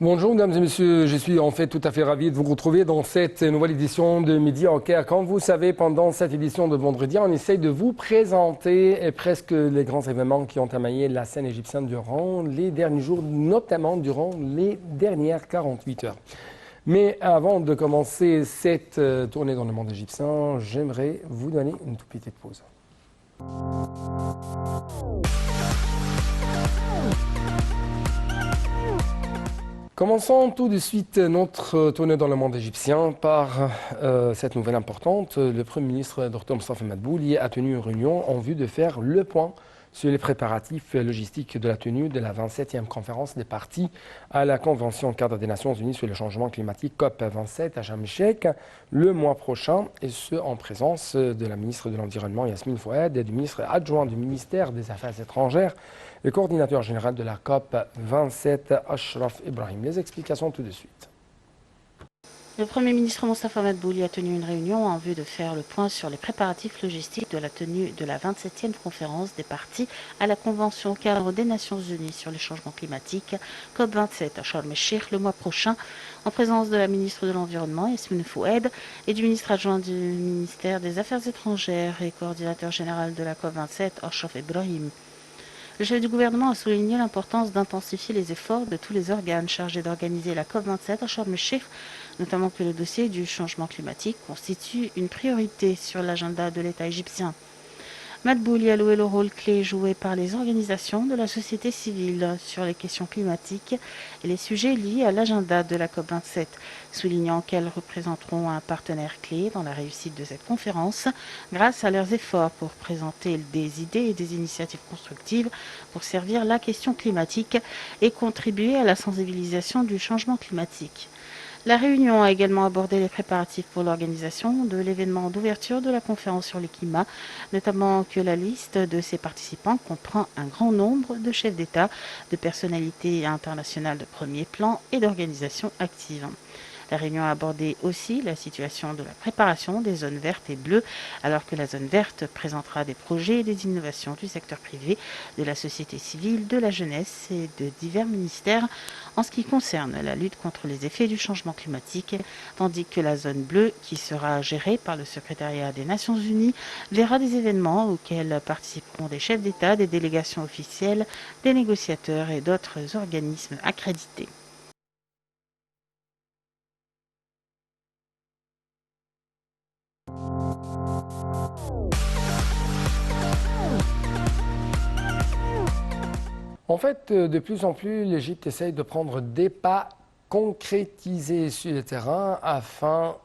Bonjour mesdames et messieurs, je suis en fait tout à fait ravi de vous retrouver dans cette nouvelle édition de Midi au Caire. Comme vous savez, pendant cette édition de vendredi, on essaye de vous présenter presque les grands événements qui ont émaillé la scène égyptienne durant les derniers jours, notamment durant les dernières 48 heures. Mais avant de commencer cette tournée dans le monde égyptien, j'aimerais vous donner une toute petite pause. Commençons tout de suite notre tournée dans le monde égyptien par cette nouvelle importante. Le Premier ministre Dr Mostafa Madbouli a tenu une réunion en vue de faire le point sur les préparatifs logistiques de la tenue de la 27e conférence des parties à la Convention cadre des Nations Unies sur le changement climatique COP27 à Sharm el-Sheikh le mois prochain, et ce en présence de la ministre de l'Environnement Yasmine Fouad et du ministre adjoint du ministère des Affaires étrangères, le coordinateur général de la COP27 Ashraf Ibrahim. Les explications tout de suite. Le Premier ministre Mostafa Madbouli a tenu une réunion en vue de faire le point sur les préparatifs logistiques de la tenue de la 27e conférence des parties à la Convention cadre des Nations Unies sur les changements climatiques COP27 à Sharm el-Sheikh le mois prochain, en présence de la ministre de l'Environnement Yasmine Fouad et du ministre adjoint du ministère des Affaires étrangères et coordinateur général de la COP27 Ashraf Ibrahim. Le chef du gouvernement a souligné l'importance d'intensifier les efforts de tous les organes chargés d'organiser la COP27 à Sharm el-Sheikh, notamment que le dossier du changement climatique constitue une priorité sur l'agenda de l'État égyptien. Madbouli a loué le rôle clé joué par les organisations de la société civile sur les questions climatiques et les sujets liés à l'agenda de la COP27, soulignant qu'elles représenteront un partenaire clé dans la réussite de cette conférence grâce à leurs efforts pour présenter des idées et des initiatives constructives pour servir la question climatique et contribuer à la sensibilisation du changement climatique. La réunion a également abordé les préparatifs pour l'organisation de l'événement d'ouverture de la conférence sur le climat, notamment que la liste de ses participants comprend un grand nombre de chefs d'État, de personnalités internationales de premier plan et d'organisations actives. La réunion a abordé aussi la situation de la préparation des zones vertes et bleues, alors que la zone verte présentera des projets et des innovations du secteur privé, de la société civile, de la jeunesse et de divers ministères en ce qui concerne la lutte contre les effets du changement climatique, tandis que la zone bleue, qui sera gérée par le secrétariat des Nations Unies, verra des événements auxquels participeront des chefs d'État, des délégations officielles, des négociateurs et d'autres organismes accrédités. En fait, de plus en plus, l'Égypte essaye de prendre des pas concrétisés sur le terrain afin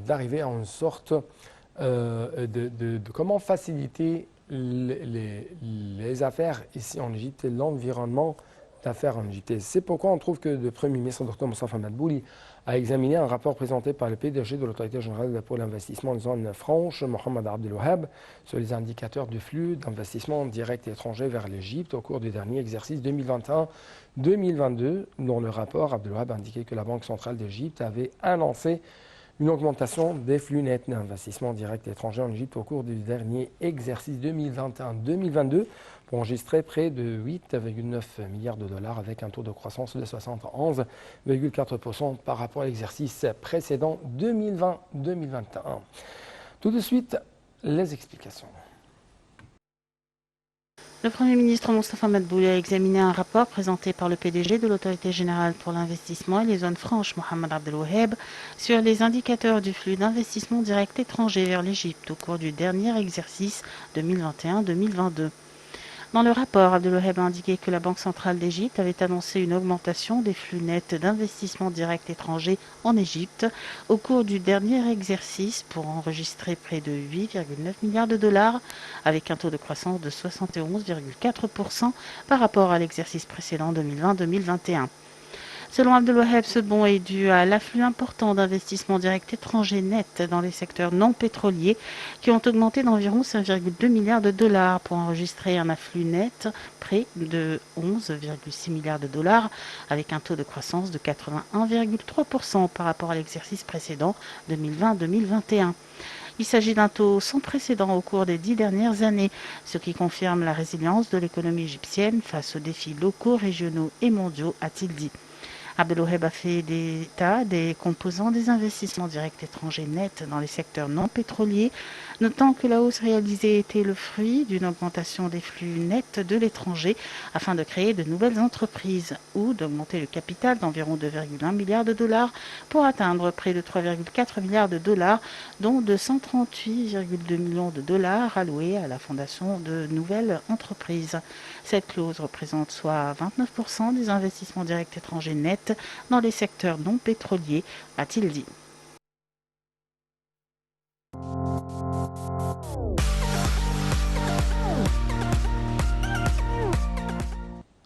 d'arriver à une sorte de comment faciliter les affaires ici en Égypte et l'environnement d'affaires en Égypte. C'est pourquoi on trouve que le Premier ministre Dr Mostafa Madbouli a examiné un rapport présenté par le PDG de l'Autorité générale pour l'investissement en zone franche, Mohamed Abdelwahab, sur les indicateurs de flux d'investissement direct étranger vers l'Égypte au cours du dernier exercice 2021-2022. Dans le rapport, Abdelwahab indiquait que la Banque centrale d'Égypte avait annoncé une augmentation des flux nets d'investissement direct étranger en Égypte au cours du dernier exercice 2021-2022 pour enregistrer près de 8,9 milliards de dollars avec un taux de croissance de 71,4% par rapport à l'exercice précédent 2020-2021. Tout de suite, les explications. Le Premier ministre Mostafa Madbouli a examiné un rapport présenté par le PDG de l'Autorité générale pour l'investissement et les zones franches, Mohamed Abdelwahab, sur les indicateurs du flux d'investissement direct étranger vers l'Égypte au cours du dernier exercice 2021-2022. Dans le rapport, Abdelwahab a indiqué que la Banque centrale d'Égypte avait annoncé une augmentation des flux nets d'investissement direct étranger en Égypte au cours du dernier exercice pour enregistrer près de 8,9 milliards de dollars avec un taux de croissance de 71,4% par rapport à l'exercice précédent 2020-2021. Selon Abdelwahab, ce bond est dû à l'afflux important d'investissements directs étrangers nets dans les secteurs non pétroliers qui ont augmenté d'environ 5,2 milliards de dollars pour enregistrer un afflux net près de 11,6 milliards de dollars avec un taux de croissance de 81,3% par rapport à l'exercice précédent 2020-2021. Il s'agit d'un taux sans précédent au cours des 10 dernières années, ce qui confirme la résilience de l'économie égyptienne face aux défis locaux, régionaux et mondiaux, a-t-il dit. Abdelwaheb a fait état des composants des investissements directs étrangers nets dans les secteurs non pétroliers, notant que la hausse réalisée était le fruit d'une augmentation des flux nets de l'étranger afin de créer de nouvelles entreprises ou d'augmenter le capital d'environ 2,1 milliards de dollars pour atteindre près de 3,4 milliards de dollars, dont 238,2 millions de dollars alloués à la fondation de nouvelles entreprises. Cette clause représente soit 29% des investissements directs étrangers nets dans les secteurs non pétroliers, a-t-il dit.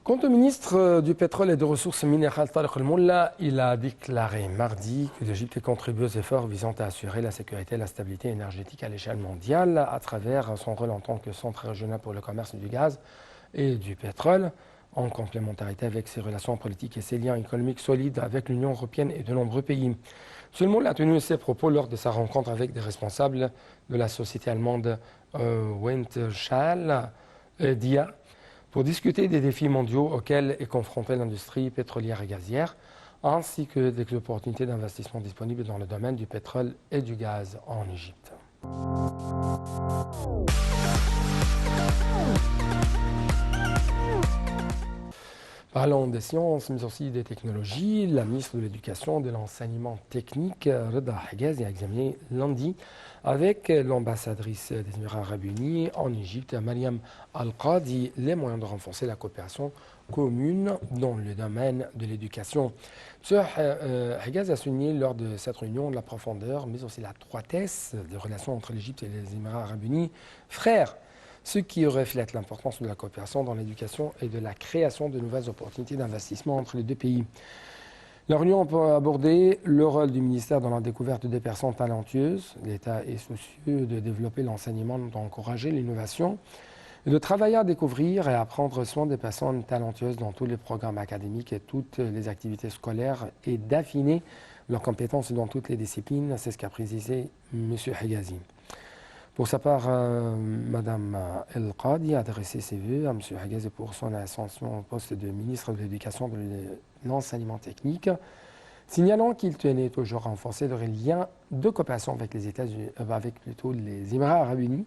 Quant au ministre du Pétrole et des Ressources minérales, Tariq El-Molla, il a déclaré mardi que l'Égypte contribue aux efforts visant à assurer la sécurité et la stabilité énergétique à l'échelle mondiale à travers son rôle en tant que centre régional pour le commerce du gaz et du pétrole, en complémentarité avec ses relations politiques et ses liens économiques solides avec l'Union européenne et de nombreux pays. M. El-Molla a tenu ses propos lors de sa rencontre avec des responsables de la société allemande Wintershall Dea, pour discuter des défis mondiaux auxquels est confrontée l'industrie pétrolière et gazière, ainsi que des opportunités d'investissement disponibles dans le domaine du pétrole et du gaz en Égypte. Parlons des sciences, mais aussi des technologies, la ministre de l'Éducation et de l'Enseignement technique, Reda Higazi, a examiné lundi avec l'ambassadrice des Émirats arabes unis en Égypte, Mariam Al-Qadi, les moyens de renforcer la coopération commune dans le domaine de l'éducation. M. Higazi a souligné lors de cette réunion la profondeur, mais aussi la étroitesse des relations entre l'Égypte et les Émirats arabes unis, frères, ce qui reflète l'importance de la coopération dans l'éducation et de la création de nouvelles opportunités d'investissement entre les deux pays. La réunion a abordé le rôle du ministère dans la découverte des personnes talentueuses. L'État est soucieux de développer l'enseignement, d'encourager l'innovation et de travailler à découvrir et à prendre soin des personnes talentueuses dans tous les programmes académiques et toutes les activités scolaires et d'affiner leurs compétences dans toutes les disciplines. C'est ce qu'a précisé M. Higazi. Pour sa part, Mme El Qadi a adressé ses vœux à M. Higazi pour son ascension au poste de ministre de l'Éducation et de l'Enseignement technique, signalant qu'il tenait toujours à renforcer le lien de coopération avec les les Émirats arabes unis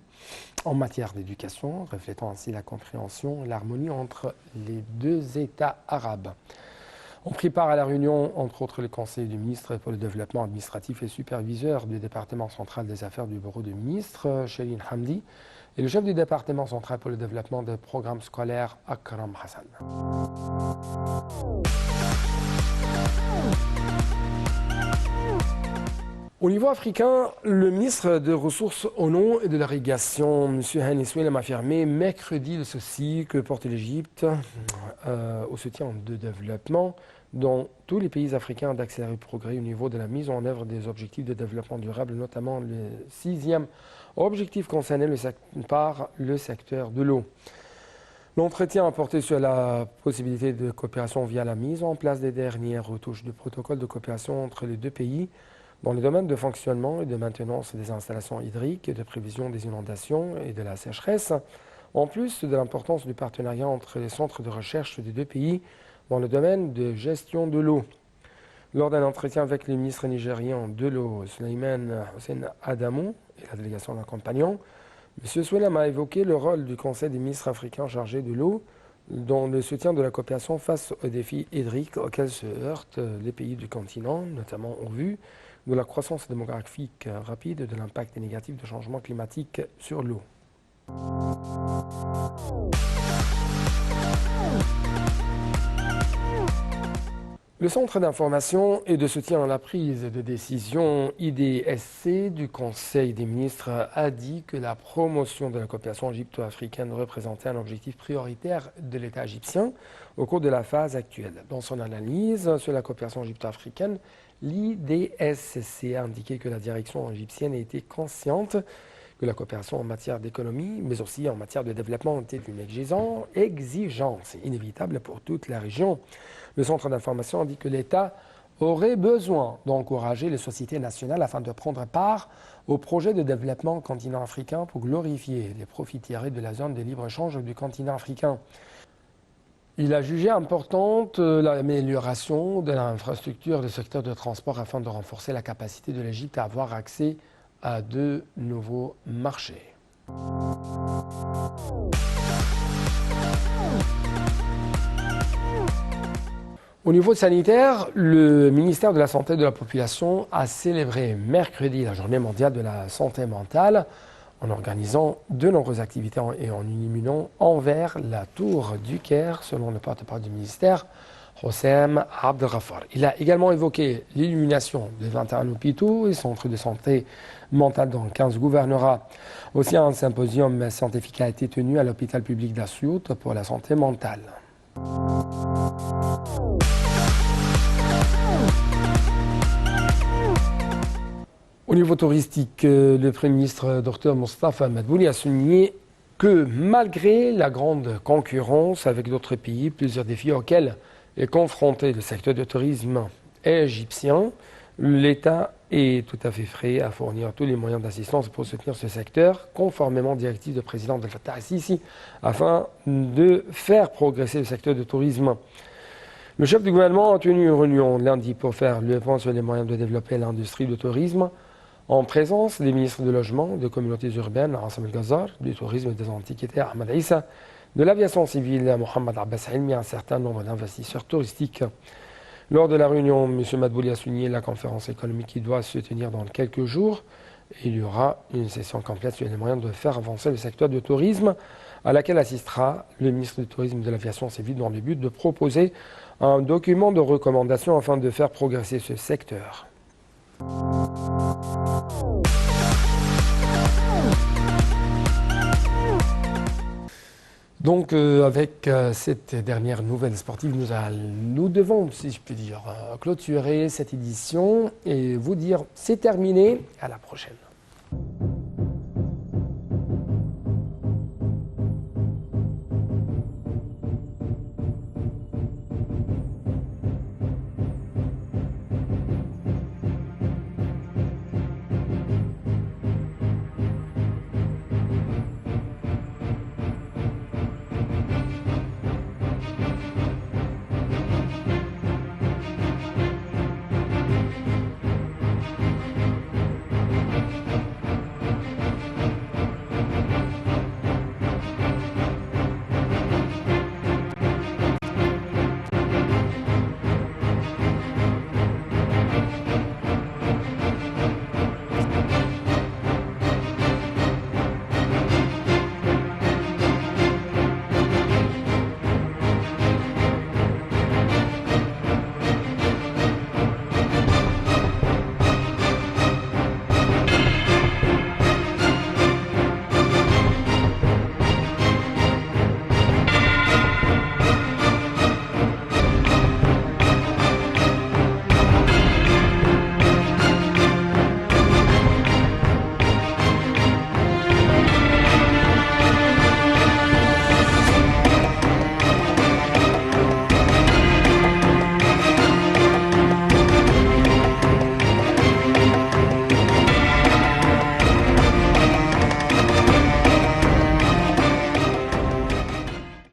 en matière d'éducation, reflétant ainsi la compréhension et l'harmonie entre les deux États arabes. On prit part à la réunion, entre autres, le conseil du ministre pour le développement administratif et superviseur du département central des affaires du bureau du ministre, Sherine Hamdi, et le chef du département central pour le développement des programmes scolaires, Akram Hassan. Au niveau africain, le ministre des Ressources en eau et de l'irrigation, M. Hani Souilem, a affirmé mercredi le souci que porte l'Égypte au soutien de développement dans tous les pays africains d'accélérer le progrès au niveau de la mise en œuvre des objectifs de développement durable, notamment le 6e objectif concernant par le secteur de l'eau. L'entretien a porté sur la possibilité de coopération via la mise en place des dernières retouches du protocole de coopération entre les deux pays dans le domaine de fonctionnement et de maintenance des installations hydriques, de prévision des inondations et de la sécheresse, en plus de l'importance du partenariat entre les centres de recherche des deux pays dans le domaine de gestion de l'eau. Lors d'un entretien avec le ministre nigérien de l'eau, Suleiman Hussein Adamou, et la délégation d'accompagnants, M. Souilem a évoqué le rôle du Conseil des ministres africains chargé de l'eau dans le soutien de la coopération face aux défis hydriques auxquels se heurtent les pays du continent, notamment en vue de la croissance démographique rapide et de l'impact négatif du changement climatique sur l'eau. Le Centre d'information et de soutien à la prise de décision IDSC du Conseil des ministres a dit que la promotion de la coopération égypto-africaine représentait un objectif prioritaire de l'État égyptien au cours de la phase actuelle. Dans son analyse sur la coopération égypto-africaine, l'IDSC a indiqué que la direction égyptienne était consciente que la coopération en matière d'économie, mais aussi en matière de développement était une exigence inévitable pour toute la région. Le Centre d'information dit que l'État aurait besoin d'encourager les sociétés nationales afin de prendre part au projet de développement continent africain pour glorifier les profits tirés de la zone de libre-échange du continent africain. Il a jugé importante l'amélioration de l'infrastructure du secteur de transport afin de renforcer la capacité de l'Égypte à avoir accès à de nouveaux marchés. Au niveau sanitaire, le ministère de la Santé et de la Population a célébré mercredi la journée mondiale de la santé mentale en organisant de nombreuses activités et en illuminant envers la tour du Caire, selon le porte-parole du ministère, Hossam Abdelghafar. Il a également évoqué l'illumination de 21 hôpitaux et centres de santé mentale dans 15 gouvernorats. Aussi, un symposium scientifique a été tenu à l'hôpital public d'Assiout pour la santé mentale. Au niveau touristique, le Premier ministre Dr Mostafa Madbouli a souligné que malgré la grande concurrence avec d'autres pays, plusieurs défis auxquels est confronté le secteur du tourisme égyptien, l'État est tout à fait prêt à fournir tous les moyens d'assistance pour soutenir ce secteur, conformément aux directives du président Abdel Fattah al-Sisi, afin de faire progresser le secteur du tourisme. Le chef du gouvernement a tenu une réunion lundi pour faire le point sur les moyens de développer l'industrie du tourisme, en présence des ministres du logement, des communautés urbaines, Hassam El-Ghazar, du tourisme et des antiquités, Ahmed Issa, de l'aviation civile, Mohamed Abbas Helmi, et un certain nombre d'investisseurs touristiques. Lors de la réunion, M. Madbouli a souligné la conférence économique qui doit se tenir dans quelques jours. Il y aura une session complète sur les moyens de faire avancer le secteur du tourisme, à laquelle assistera le ministre du Tourisme et de l'Aviation civile dans le but de proposer un document de recommandation afin de faire progresser ce secteur. Donc, avec cette dernière nouvelle sportive, nous devons, si je puis dire, clôturer cette édition et vous dire c'est terminé. À la prochaine.